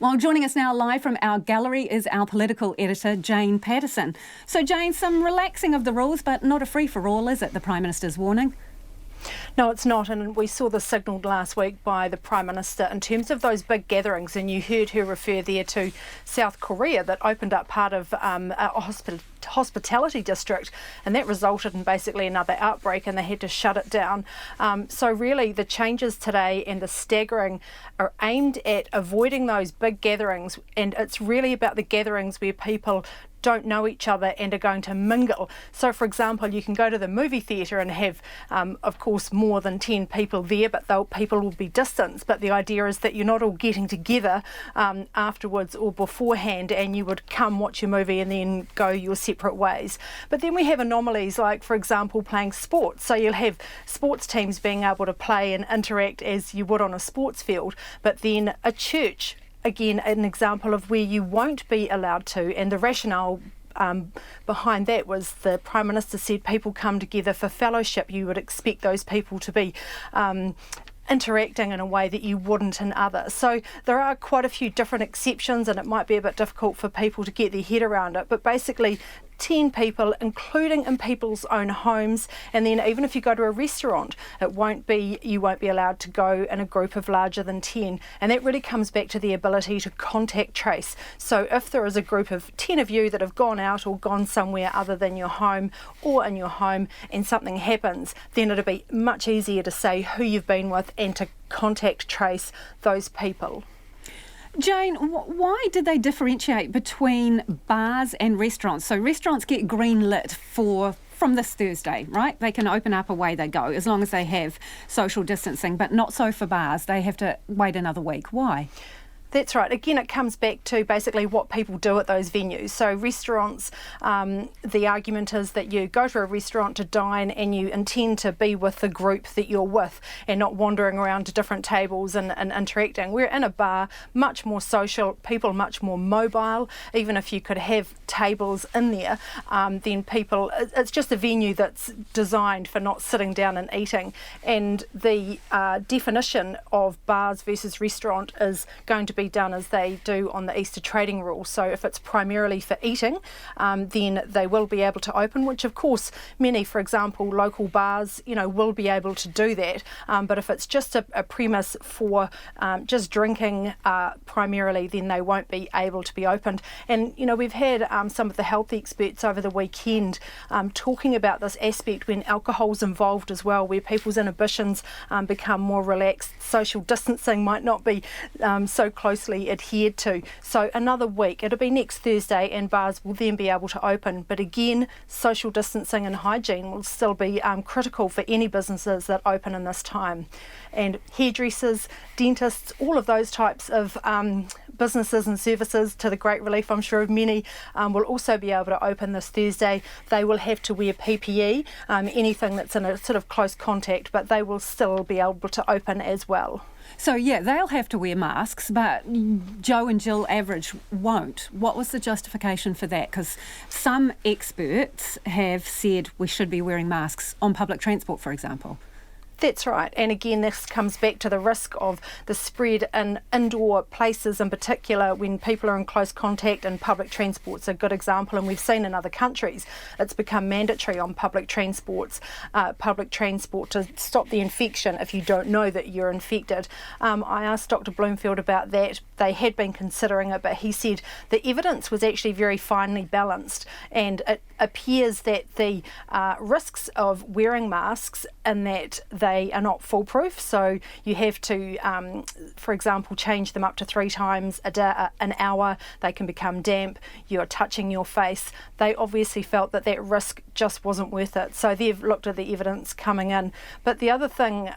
Well, joining us now live from our gallery is our political editor, Jane Patterson. So, Jane, some relaxing of the rules, but not a free-for-all, is it, the Prime Minister's warning? No, it's not, and we saw this signalled last week by the Prime Minister in terms of those big gatherings, and you heard her refer there to South Korea that opened up part of a hospitality district, and that resulted in basically another outbreak, and they had to shut it down. So really the changes today and the staggering are aimed at avoiding those big gatherings, and it's really about the gatherings where people don't know each other and are going to mingle. So, for example, you can go to the movie theatre and have, of course, more than 10 people there, but people will be distanced. But the idea is that you're not all getting together afterwards or beforehand, and you would come watch your movie and then go your separate ways. But then we have anomalies like, for example, playing sports. So you'll have sports teams being able to play and interact as you would on a sports field, but then a church, again, an example of where you won't be allowed to, and the rationale behind that was the Prime Minister said people come together for fellowship. You would expect those people to be interacting in a way that you wouldn't in others. So there are quite a few different exceptions, and it might be a bit difficult for people to get their head around it, but basically 10 people, including in people's own homes, and then even if you go to a restaurant, you won't be allowed to go in a group of larger than 10, and that really comes back to the ability to contact trace. So if there is a group of 10 of you that have gone out or gone somewhere other than your home or in your home and something happens, then it'll be much easier to say who you've been with and to contact trace those people. Jane, why did they differentiate between bars and restaurants? So restaurants get green lit from this Thursday, right? They can open up, away they go, as long as they have social distancing, but not so for bars. They have to wait another week. Why? That's right. Again, it comes back to basically what people do at those venues. So restaurants, the argument is that you go to a restaurant to dine and you intend to be with the group that you're with and not wandering around to different tables and interacting. We're in a bar, much more social, people much more mobile. Even if you could have tables in there, then people, it's just a venue that's designed for not sitting down and eating. And the definition of bars versus restaurant is going to be done as they do on the Easter trading rule. So if it's primarily for eating, then they will be able to open, which of course many, for example, local bars, will be able to do that. But if it's just a premise for just drinking primarily, then they won't be able to be opened. And, we've had some of the health experts over the weekend talking about this aspect when alcohol's involved as well, where people's inhibitions become more relaxed. Social distancing might not be so closely adhered to. So another week, it'll be next Thursday, and bars will then be able to open. But again, social distancing and hygiene will still be critical for any businesses that open in this time. And hairdressers, dentists, all of those types of businesses and services, to the great relief, I'm sure, of many, will also be able to open this Thursday. They will have to wear PPE, anything that's in a sort of close contact, but they will still be able to open as well. So, yeah, they'll have to wear masks, but Joe and Jill average won't. What was the justification for that? Because some experts have said we should be wearing masks on public transport, for example. That's right. And again, this comes back to the risk of the spread in indoor places in particular when people are in close contact, and public transport's a good example. And we've seen in other countries it's become mandatory on public transport to stop the infection if you don't know that you're infected. I asked Dr. Bloomfield about that. They had been considering it, but he said the evidence was actually very finely balanced, and it appears that the risks of wearing masks and that they are not foolproof. So you have to, for example, change them up to 3 times an hour. They can become damp. You're touching your face. They obviously felt that risk just wasn't worth it. So they've looked at the evidence coming in. But the other thing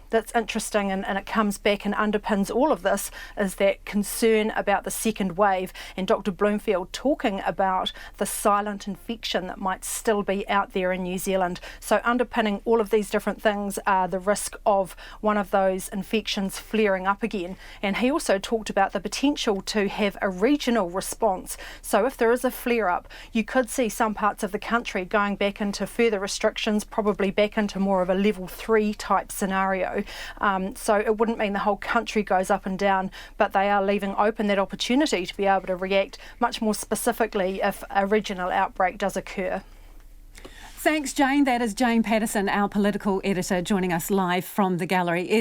that's interesting, and it comes back and underpins all of this, is that concern about the second wave, and Dr. Bloomfield talking about the silent infection that might still be out there in New Zealand. So underpinning all of these different things are the risk of one of those infections flaring up again. And he also talked about the potential to have a regional response. So if there is a flare-up, you could see some parts of the country going back into further restrictions, probably back into more of a level 3 type scenario. So it wouldn't mean the whole country goes up and down, but they are leaving open that opportunity to be able to react much more specifically if a regional outbreak does occur. Thanks, Jane. That is Jane Patterson, our political editor, joining us live from the gallery.